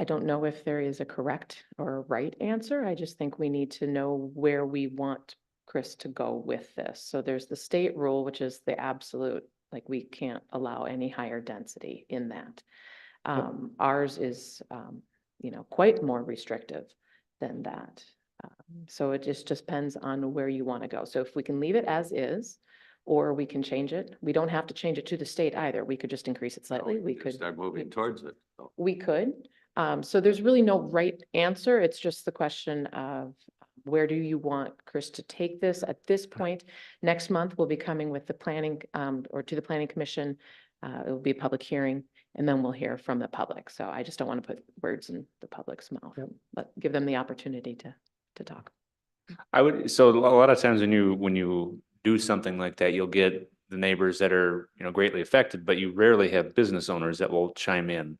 I don't know if there is a correct or a right answer. I just think we need to know where we want Chris to go with this. So there's the state rule, which is the absolute, like we can't allow any higher density in that. Ours is, quite more restrictive than that. So it just depends on where you want to go. So if we can leave it as is, or we can change it, we don't have to change it to the state either. We could just increase it slightly. We could Start moving towards it. So. We could. So there's really no right answer. It's just the question of where do you want Chris to take this at this point? Next month, we'll be coming with the planning, or to the planning commission. It will be a public hearing, and then we'll hear from the public. So I just don't want to put words in the public's mouth, but give them the opportunity to talk. So a lot of times when you do something like that, you'll get the neighbors that are, greatly affected, but you rarely have business owners that will chime in.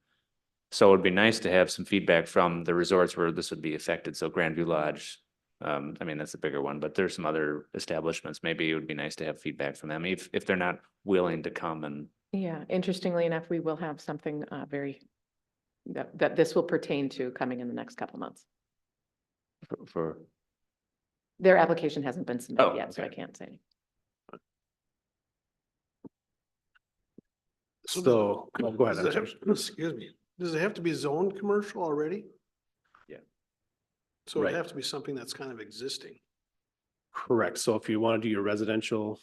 So it'd be nice to have some feedback from the resorts where this would be affected. So Grandview Lodge, that's a bigger one, but there's some other establishments. Maybe it would be nice to have feedback from them if they're not willing to come and. Yeah, interestingly enough, we will have something that this will pertain to coming in the next couple months. For Their application hasn't been submitted Oh, yet, so I okay. can't say anything. So, go ahead. Does it have- excuse me, does it have to be zoned commercial already? Yeah. So it'd Right. have to be something that's kind of existing. Correct. So if you want to do your residential,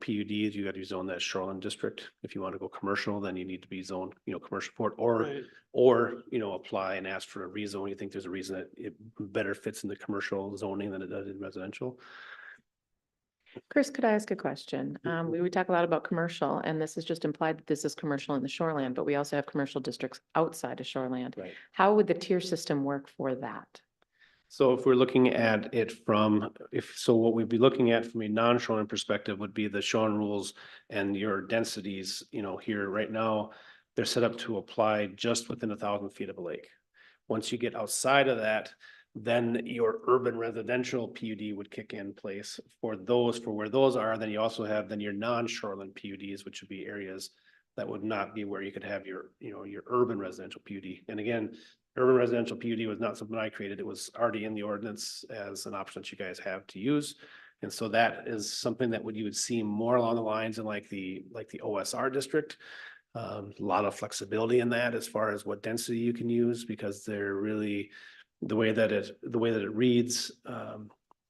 PUDs, you got to zone that shoreline district. If you want to go commercial, then you need to be zoned, commercial port Right. or, apply and ask for a rezone. You think there's a reason that it better fits in the commercial zoning than it does in residential? Chris, could I ask a question? We talk a lot about commercial, and this is just implied that this is commercial in the shoreland, but we also have commercial districts outside of shoreland. Right. How would the tier system work for that? So if we're looking at it what we'd be looking at from a non-shoreline perspective would be the shoreline rules and your densities, here right now, they're set up to apply just within 1,000 feet of a lake. Once you get outside of that, then your urban residential PUD would kick in place for where those are. Then you also have your non-shoreline PUDs, which would be areas that would not be where you could have your urban residential PUD. And again, urban residential PUD was not something I created. It was already in the ordinance as an option that you guys have to use. And so that is something that you would see more along the lines in like the OSR district. A lot of flexibility in that as far as what density you can use, because they're really the way that it reads,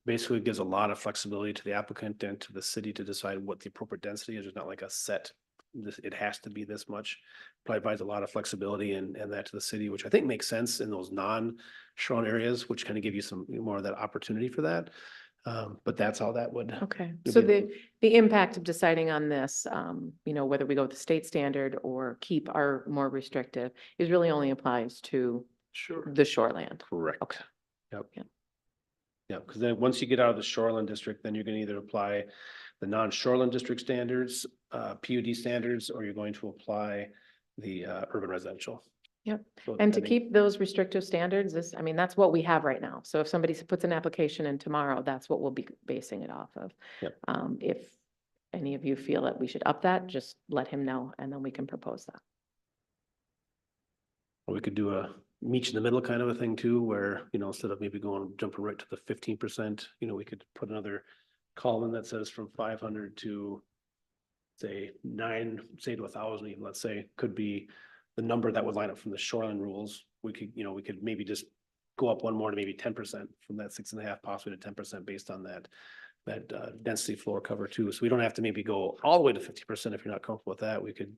basically gives a lot of flexibility to the applicant and to the city to decide what the appropriate density is. There's not like a set, it has to be this much. Provides a lot of flexibility and that to the city, which I think makes sense in those non-shoreline areas, which kind of give you some more of that opportunity for that. But that's how that would. Okay, would so be- the impact of deciding on this, whether we go with the state standard or keep our more restrictive, is really only applies to Sure. the shoreland. Correct. Okay. Yep. Yeah. Yeah, because then once you get out of the shoreline district, then you're gonna either apply the non-shoreline district standards, PUD standards, or you're going to apply the urban residential. Yep. So And to depending- keep those restrictive standards is, that's what we have right now. So if somebody puts an application in tomorrow, that's what we'll be basing it off of. Yep. If any of you feel that we should up that, just let him know and then we can propose that. Or we could do a meet in the middle kind of a thing too, where, instead of maybe jumping right to the 15%, we could put another column that says from 500 to say to 1,000, even, let's say, could be the number that would line up from the shoreline rules. We could maybe just go up one more to maybe 10% from that 6.5, possibly to 10% based on that density floor cover too. So we don't have to maybe go all the way to 50% if you're not comfortable with that. We could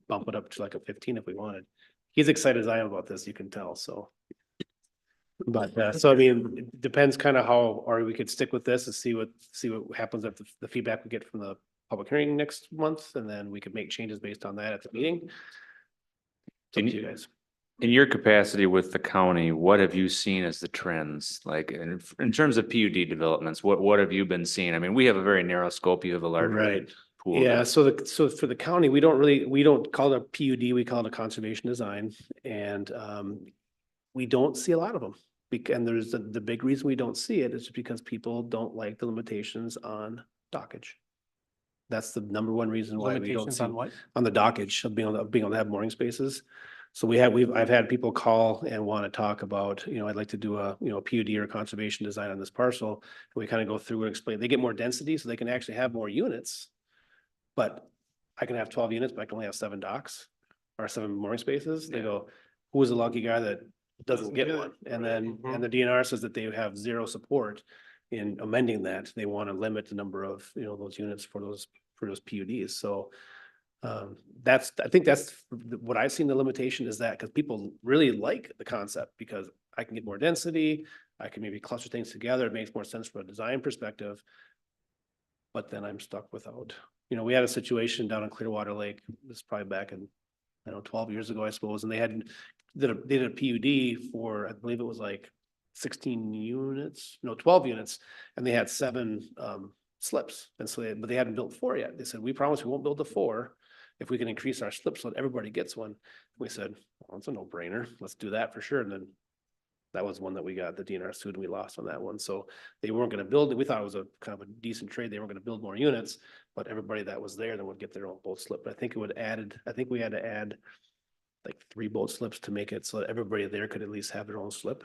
bump it up to like a 15 if we wanted. He's excited as I am about this, you can tell, so. But, it depends kind of how, or we could stick with this and see what happens at the feedback we get from the public hearing next month, and then we could make changes based on that at the meeting. It's up to you guys. In your capacity with the county, what have you seen as the trends? Like in terms of PUD developments, what have you been seeing? We have a very narrow scope. You have a large Right. pool. Yeah, so for the county, we don't call it a PUD, we call it a conservation design, and we don't see a lot of them. And there's the big reason we don't see it is because people don't like the limitations on dockage. That's the number one reason why we don't Limitations see on what? on the dockage of being able to have mooring spaces. So I've had people call and want to talk about, I'd like to do a PUD or a conservation design on this parcel. And we kind of go through and explain, they get more density so they can actually have more units. But I can have 12 units, but I can only have 7 docks or 7 mooring spaces. They go, who is the lucky guy that doesn't get one? And then, and the DNR says that they have zero support in amending that. They want to limit the number of, those units for those PUDs. So I think that's what I've seen. The limitation is that because people really like the concept because I can get more density. I can maybe cluster things together. It makes more sense from a design perspective. But then I'm stuck without, we had a situation down in Clearwater Lake. This is probably back in, 12 years ago, I suppose. And they did a PUD for, I believe it was like 16 units, no, 12 units. And they had 7 slips. And so but they hadn't built 4 yet. They said, we promise we won't build the 4 if we can increase our slips so that everybody gets one. We said, well, it's a no brainer. Let's do that for sure. And then that was one that we got the DNR sued and we lost on that one. So they weren't going to build it. We thought it was a kind of a decent trade. They weren't going to build more units, but everybody that was there then would get their own boat slip. But I think we had to add like 3 boat slips to make it so that everybody there could at least have their own slip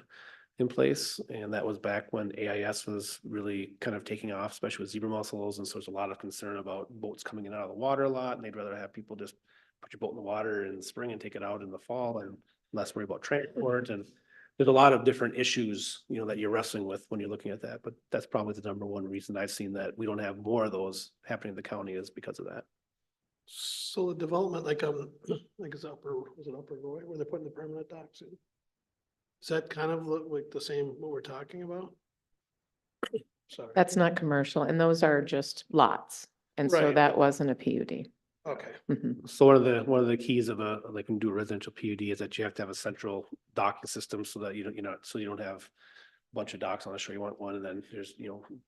in place. And that was back when AIS was really kind of taking off, especially with zebra mussels. And so there's a lot of concern about boats coming in and out of the water a lot. And they'd rather have people just put your boat in the water in the spring and take it out in the fall and less worry about transport. And there's a lot of different issues, that you're wrestling with when you're looking at that. But that's probably the number one reason I've seen that we don't have more of those happening in the county is because of that. So the development, like it's Upper Roy, where they're putting the permanent docks in? Is that kind of like the same, what we're talking about? Sorry. That's not commercial and those are just lots. And so Right. that wasn't a PUD. Okay. Mhm. So one of the keys of like when you do a residential PUD is that you have to have a central docking system so that you don't have a bunch of docks on the shore. You want one and then there's,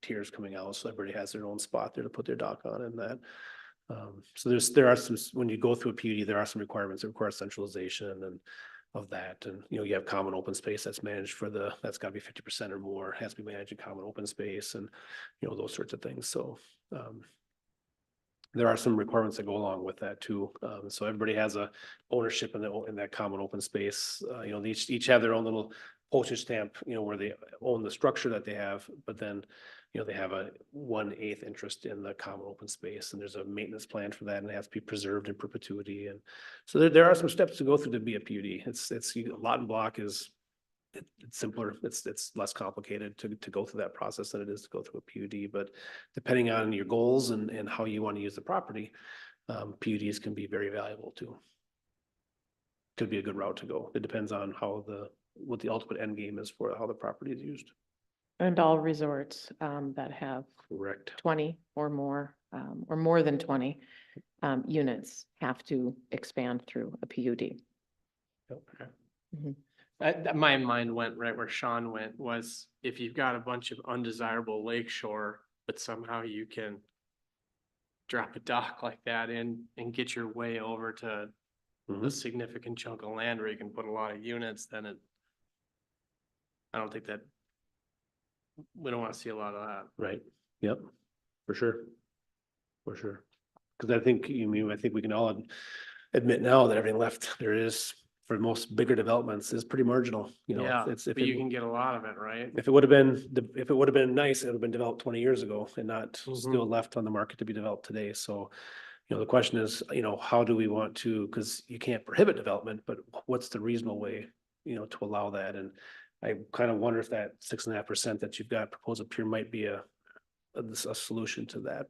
tiers coming out. So everybody has their own spot there to put their dock on and that. So there are some, when you go through a PUD, there are some requirements that require centralization and of that. And, you have common open space that's managed that's gotta be 50% or more, has to be managed in common open space and, those sorts of things. So, there are some requirements that go along with that too. So everybody has a ownership in that common open space. They each have their own little postage stamp, where they own the structure that they have, but then, they have a 1/8 interest in the common open space and there's a maintenance plan for that and it has to be preserved in perpetuity. And so there are some steps to go through to be a PUD. It's lot and block is it's simpler, it's less complicated to go through that process than it is to go through a PUD, but depending on your goals and how you want to use the property, PUDs can be very valuable too. Could be a good route to go. It depends on what the ultimate end game is for how the property is used. And all resorts that have Correct. 20 or more than 20 units have to expand through a PUD. My mind went right where Sean went, was if you've got a bunch of undesirable lakeshore, but somehow you can drop a dock like that in and get your way over to a significant chunk of land where you can put a lot of units, then I don't think that, we don't want to see a lot of that. Right, yep, for sure. For sure. Cause I think we can all admit now that everything left there is, for most bigger developments, is pretty marginal, you know. Yeah, It's, if but you it, can get a lot of it, right? if it would have been, if it would have been nice, it would have been developed 20 years ago and not Mhm. still left on the market to be developed today. So, you know, the question is, you know, how do we want to, because you can't prohibit development, but what's the reasonable way, you know, to allow that? And I kind of wonder if that 6.5% that you've got proposed up here might be a solution to that.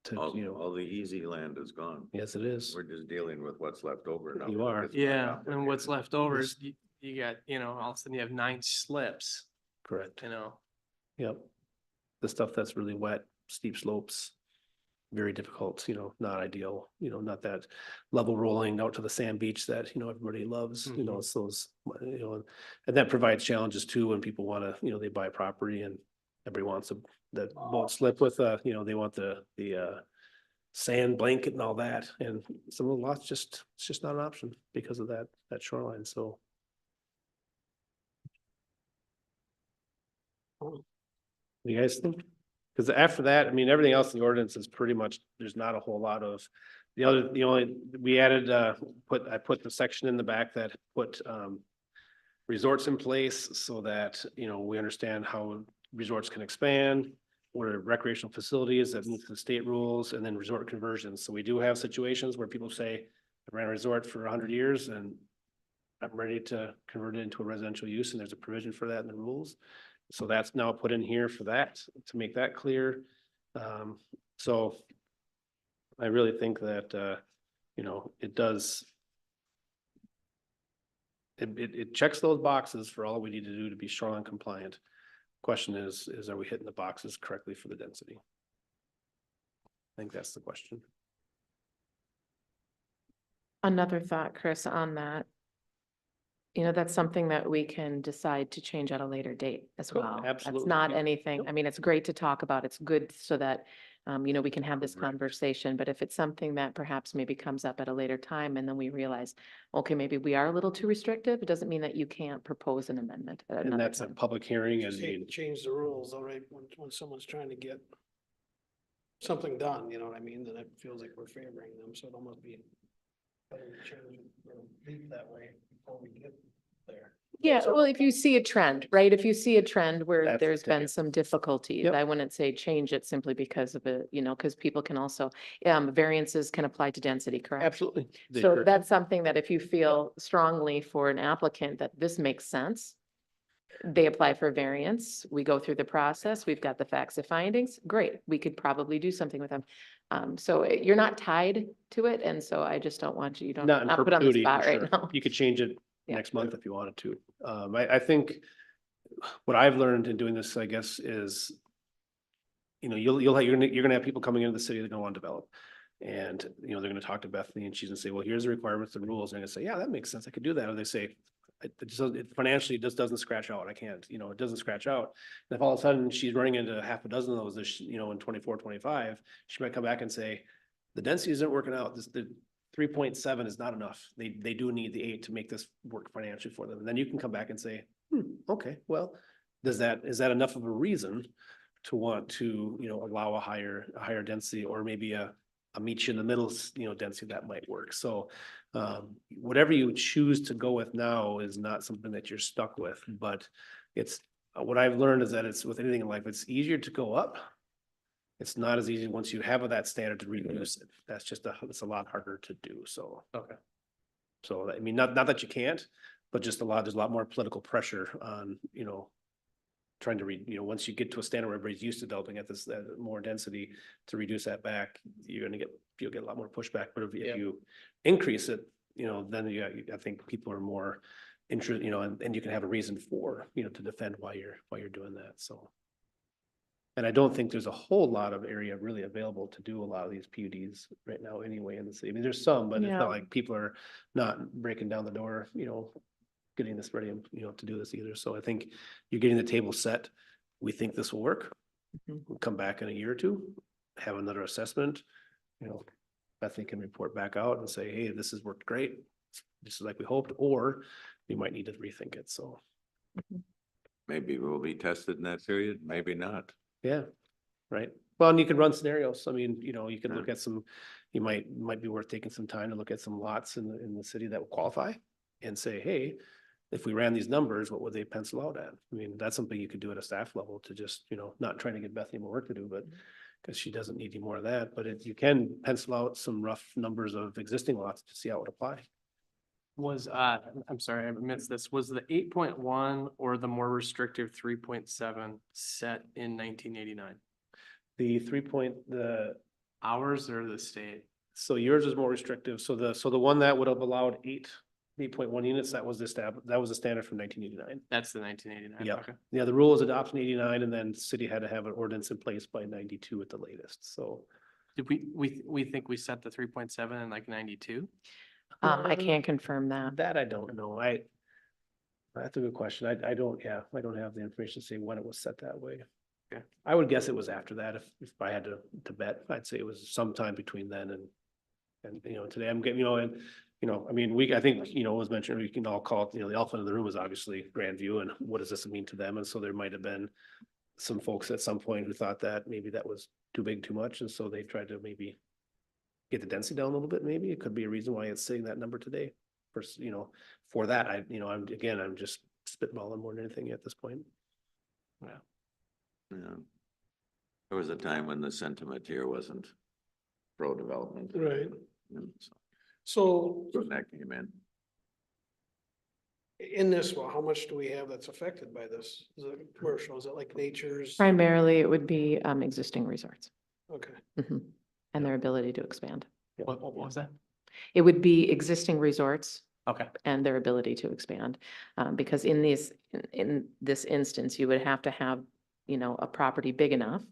To, you know, All the easy land is gone. yes, it is. We're just dealing with what's left over now. You are. It's more Yeah, and what's complicated. left over is you got, all of a sudden you have 9 slips, Correct. Yep. The stuff that's really wet, steep slopes, very difficult, you know, not ideal, you know, not that level rolling out to the sand beach that, you know, everybody loves, you know, it's those, you know, and that provides challenges too when people want to, you know, they buy property and everybody wants that won't slip with, you know, they want the sand blanket and all that. And some of the lots it's just not an option because of that shoreline. So. What do you guys think? Because after that, I mean, everything else in the ordinance is pretty much, there's not a whole lot of, we added, I put the section in the back that put resorts in place so that, you know, we understand how resorts can expand, what are recreational facilities that meet the state rules, and then resort conversions. So we do have situations where people say, I ran a resort for 100 years and I'm ready to convert it into a residential use, and there's a provision for that in the rules. So that's now put in here for that, to make that clear. So I really think that, you know, it does. It checks those boxes for all we need to do to be shoreline compliant. Question is are we hitting the boxes correctly for the density? I think that's the question. Another thought, Chris, on that. You know, that's something that we can decide to change at a later date as Cool, well. That's absolutely. not Yeah. anything, Yep. I mean, it's great to talk about. It's good so that, you know, we can have this Correct. conversation, but if it's something that perhaps maybe comes up at a later time and then we realize, okay, maybe we are a little too restrictive, it doesn't mean that you can't propose an amendment at And another that's a time. public hearing and Just hate to change the rules, all right, when someone's trying to get something done, you know what I mean, then it feels like we're favoring them, so it almost be better to change it, or leave that way before we get there. Yeah, well, if you see a trend, right? If you see a trend where That's the there's been ticket. some difficulties, Yep. I wouldn't say change it simply because of it, you know, because people can also, variances can apply to density, correct? Absolutely. They So sure- that's something that if you feel strongly for an applicant that this makes sense, they apply for variance, we go through the process, we've got the facts and findings, great, we could probably do something with them. So you're not tied to it, and so I just don't want you, Not in not put on the perpetuity, for spot right sure. now. You could change it Yeah. next month if you wanted to. I think what I've learned in doing this, I guess, is, you know, you're gonna have people coming into the city that don't want to develop. And, you know, they're gonna talk to Bethany and she's gonna say, well, here's the requirements and rules. And I'm gonna say, yeah, that makes sense. I could do that. Or they say, financially, it just doesn't scratch out. I can't, you know, it doesn't scratch out. And if all of a sudden she's running into half a dozen of those, you know, in 24, 25, she might come back and say, the density isn't working out. The 3.7 is not enough. They do need the 8 to make this work financially for them. And then you can come back and say, okay, well, is that enough of a reason to want to, you know, allow a higher density, or maybe a meet you in the middle, you know, density that might work. So whatever you choose to go with now is not something that you're stuck with, but it's, what I've learned is that it's with anything in life, it's easier to go up. It's not as easy once you have that standard to reduce it. That's just it's a lot harder to do. So. Okay. So, I mean, not that you can't, but just there's a lot more political pressure on, trying to once you get to a standard where everybody's used to developing at this, more density, to reduce that back, you'll get a lot more pushback. But if you increase it, then I think people are more interested, and you can have a reason for, to defend why you're doing that, so. And I don't think there's a whole lot of area really available to do a lot of these PUDs right now anyway in the city. I mean, there's some, but it's Yeah. not like people are not breaking down the door, getting this ready, to do this either. So I think you're getting the table set. We think this will work. Mhm. We'll come back in a year or two, have another assessment, Bethany can report back out and say, hey, this has worked great. This is like we hoped, or we might need to rethink it. So, Maybe we'll be tested in that period, maybe not. yeah, right. Well, and you can run scenarios. I mean, you can Yeah. look at you might be worth taking some time to look at some lots in the city that will qualify and say, hey, if we ran these numbers, what would they pencil out at? I mean, that's something you could do at a staff level to just, not trying to get Bethany more work to do, but because she doesn't need any more of that, but you can pencil out some rough numbers of existing lots to see how it would apply. Was, I'm sorry, I missed this. Was the 8.1 or the more restrictive 3.7 set in 1989? The Ours or the state? so yours is more restrictive. So the one that would have allowed 8.1 units, that was the standard from 1989. That's the 1989. Yeah. Okay. Yeah, the rule was adopted in 89, and then city had to have an ordinance in place by 92 at the latest. So Did we think we set the 3.7 in like 92? I can't confirm that. that I don't know. That's a good question. I don't have the information to say when it was set that way. Okay. I would guess it was after that. If I had to bet, I'd say it was sometime between then and today I'm getting, and I mean, I think, it was mentioned, we can all call it, the elephant in the room is obviously Grandview, and what does this mean to them? And so there might have been some folks at some point who thought that maybe that was too big, too much. And so they tried to maybe get the density down a little bit. Maybe it could be a reason why it's saying that number today. For that, I'm just spitballing more than anything at this point. Yeah. There was a time when the sentiment here wasn't pro-development. Right. And So so when that came in this, well, how much do we have that's affected by this? Is it commercial? Is it like nature's? Primarily, it would be existing resorts. Okay. Mhm. And their ability to expand. What was that? It would be existing resorts Okay. and their ability to expand. Because in this instance, you would have to have, a property big enough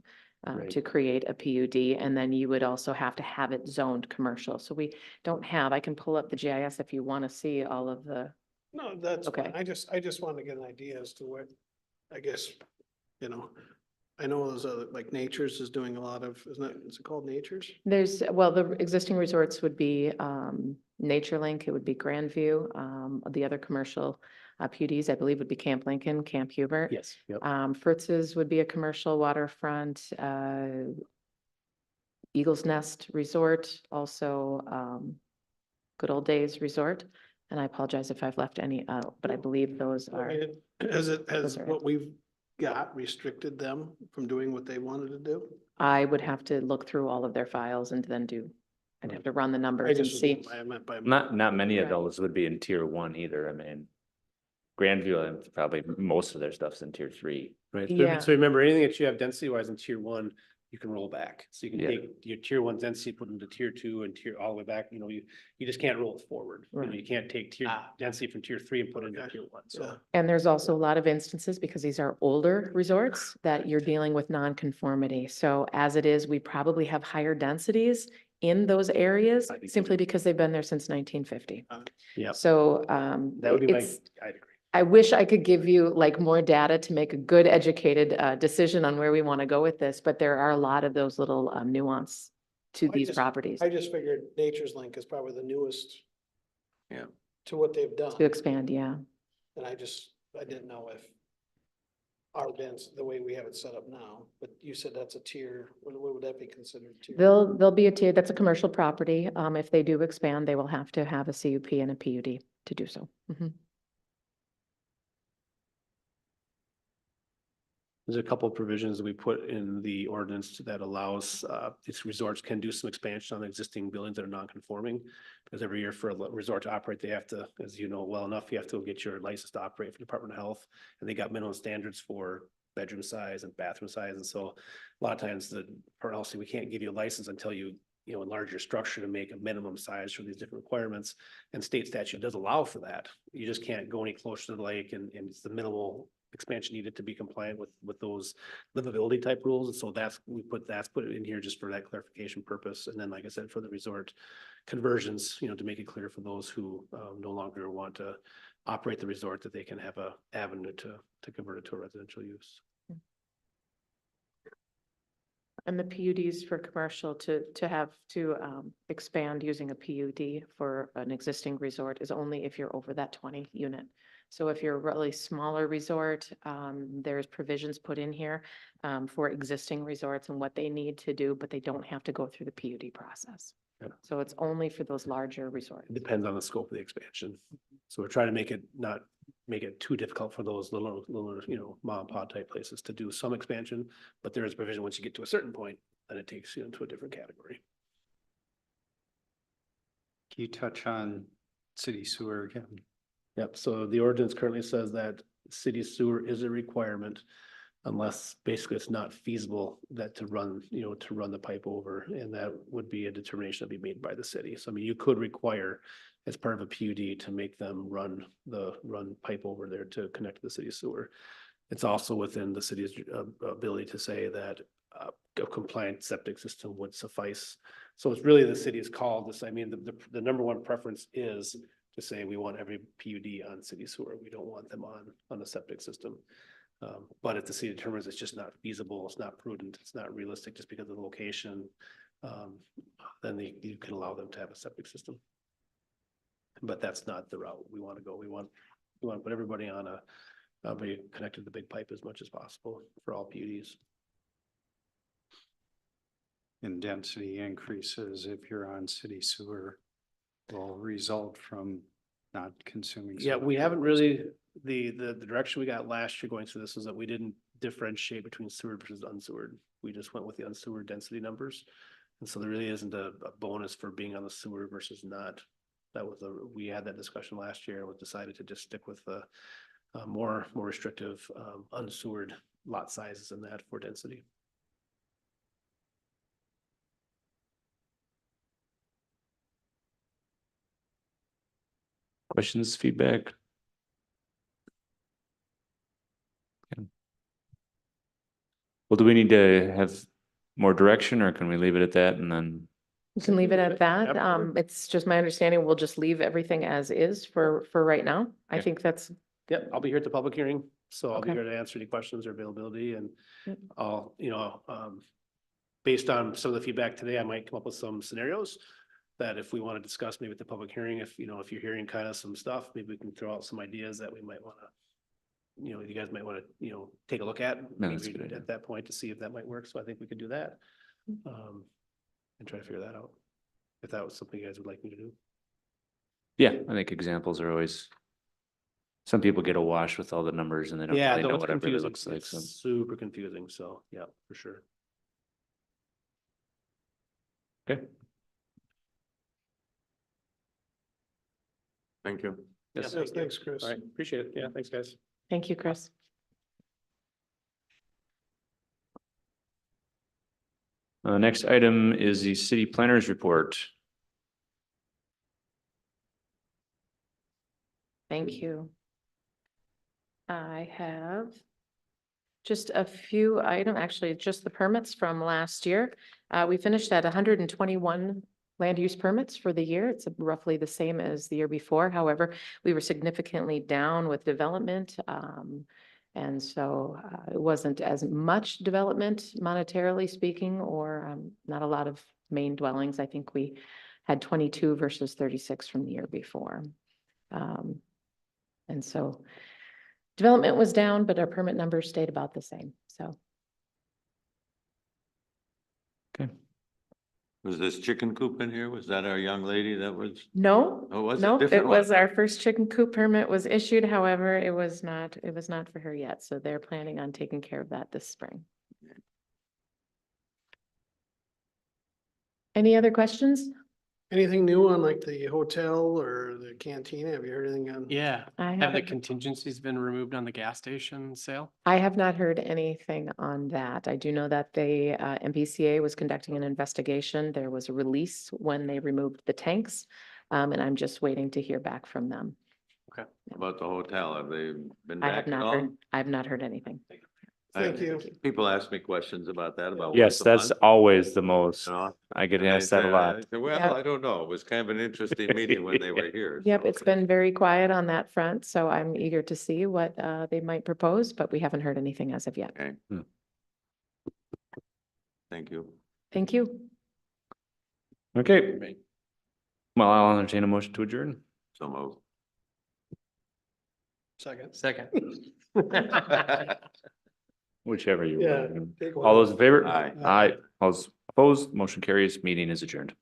Right. to create a PUD, and then you would also have to have it zoned commercial. So we don't have, I can pull up the GIS if you want to see all of the, No, that's Okay. fine. I just wanted to get an idea as to what, I guess, I know there's like Nature's is doing a lot of, is it called Nature's? the existing resorts would be Nature Link, it would be Grandview. The other commercial PUDs, I believe, would be Camp Lincoln, Camp Hubert. Yes. Yep. Fritz's would be a commercial waterfront, Eagles Nest Resort, also Good Old Days Resort. And I apologize if I've left any out, but I believe those I are, mean, has Those are it. what we've got restricted them from doing what they wanted to do? I would have to look through all of their files and then I'd have to run the I numbers and just, see. I meant by. Not many of Right. those would be in tier 1 either. I mean, Grandview, probably most of their stuff's in tier 3. Right. Yeah. So remember, anything that you have density wise in tier 1, you can roll back. So you can Yeah. take your tier 1 density, put into tier 2 and all the way back. You just can't roll it forward. Right. You can't take tier Ah. density from tier 3 and put it into Okay. tier 1. Yeah. So. And there's also a lot of instances, because these are older resorts, that you're dealing with nonconformity. So as it is, we probably have higher densities in those areas I think simply because they've been there since 1950. Yep. So That would be I'd agree. I wish I could give you like more data to make a good educated decision on where we want to go with this, but there are a lot of those little nuance to I these just- properties I just figured Nature's Link is probably the newest. Yeah. To what they've done. to expand, yeah. And I didn't know if our the way we have it set up now, but you said that's a tier, what would that be considered tier? They'll be a tier, that's a commercial property. If they do expand, they will have to have a CUP and a PUD to do so. Mhm. There's a couple of provisions that we put in the ordinance that allows, these resorts can do some expansion on existing buildings that are non-conforming. Because every year for a resort to operate, they have to, as you know well enough, you have to go get your license to operate for Department of Health. And they got minimum standards for bedroom size and bathroom size. And so a lot of times the Department of Health say, we can't give you a license until you enlarge your structure to make a minimum size for these different requirements. And state statute does allow for that. You just can't go any closer to the lake, and it's the minimal expansion needed to be compliant with those livability type rules. And so that's put it in here just for that clarification purpose. And then, like I said, for the resort conversions, to make it clear for those who no longer want to operate the resort, that they can have a avenue to convert it to a residential use. And the PUDs for commercial to have to expand using a PUD for an existing resort is only if you're over that 20 unit. So if you're a really smaller resort, there's provisions put in here for existing resorts and what they need to do, but they don't have to go through the PUD process. Yeah. So it's only for those larger resorts. It depends on the scope of the expansion. So we're trying to make it too difficult for those little, mom and pop type places to do some expansion. But there is provision once you get to a certain point, then it takes you into a different category. Can you touch on city sewer again? Yep, so the ordinance currently says that city sewer is a requirement unless basically it's not feasible that to run the pipe over, and that would be a determination to be made by the city. So I mean, you could require as part of a PUD to make them run pipe over there to connect to the city sewer. It's also within the city's ability to say that a compliant septic system would suffice. So it's really the city's call. This, I mean, the number one preference is to say we want every PUD on city sewer. We don't want them on a septic system. But if the city determines it's just not feasible, it's not prudent, it's not realistic just because of the location, then you can allow them to have a septic system. But that's not the route we want to go. We want to put everybody on be connected to the big pipe as much as possible for all PUDs. And density increases if you're on city sewer will result from not consuming. Yeah, sewer. we haven't really, the direction we got last year going through this is that we didn't differentiate between sewered versus unsewered. We just went with the unsewered density numbers. And so there really isn't a bonus for being on the sewer versus not. We had that discussion last year and we decided to just stick with the more restrictive unsewered lot sizes and that for density. Questions, feedback? Okay. Well, do we need to have more direction, or can we leave it at that and then? You can leave it at that. Absolutely. It's just my understanding, we'll just leave everything as is for right now. I Okay. think that's, Yep, I'll be here at the public hearing, so I'll be Okay. here to answer any questions or availability, and Yep. I'll, based on some of the feedback today, I might come up with some scenarios that if we want to discuss maybe at the public hearing, if you're hearing kind of some stuff, maybe we can throw out some ideas that we might want to, you guys might want to, take a look at. No, that's a maybe good idea. at that point to see if that might work. So I think we could do that. And try to figure that out. If that was something you guys would like me to do. Yeah, I think examples are always, some people get awash with all the numbers and they don't Yeah, really no, know it's what it really confusing. looks like, It's so. super confusing. So, yeah, for sure. Okay. Thank you. Yes. Yes, thanks, Chris. All right, appreciate it. Yeah, thanks, guys. thank you, Chris. Next item is the city planners report. Thank you. I have just a few items, actually, just the permits from last year. We finished at 121 land use permits for the year. It's roughly the same as the year before. However, we were significantly down with development. And so it wasn't as much development monetarily speaking, or not a lot of main dwellings. I think we had 22 versus 36 from the year before. And so development was down, but our permit numbers stayed about the same, so. Okay. Was this chicken coop in here? Was that our young lady that was? No, Oh, was it no, different it was one? our first chicken coop permit was issued. However, it was not for her yet. So they're planning on taking care of that this spring. Any other questions? Anything new on like the hotel or the cantina? Have you heard anything on? Yeah. I Have the haven't, contingencies been removed on the gas station sale? I have not heard anything on that. I do know that they, MPCA was conducting an investigation. There was a release when they removed the tanks. And I'm just waiting to hear back from them. About the hotel, have they been I back have at not all? heard, I have not heard anything. Thank you. People ask me questions about that, about. Yes, once a that's month, always the most. you know? I get And I asked that a said- lot. I said, well, Yep. I don't know. It was kind of an interesting meeting when they were here. Yep, so- it's been very quiet on that front, so I'm eager to see what they might propose, but we haven't heard anything as of yet. Okay. Hmm. Thank you. Thank you. Okay. Well, I'll entertain a motion to adjourn. So move. Second. Second. Whichever you Yeah. want. take one. All those in favor? Aye. Aye. All those opposed, motion carries, meeting is adjourned.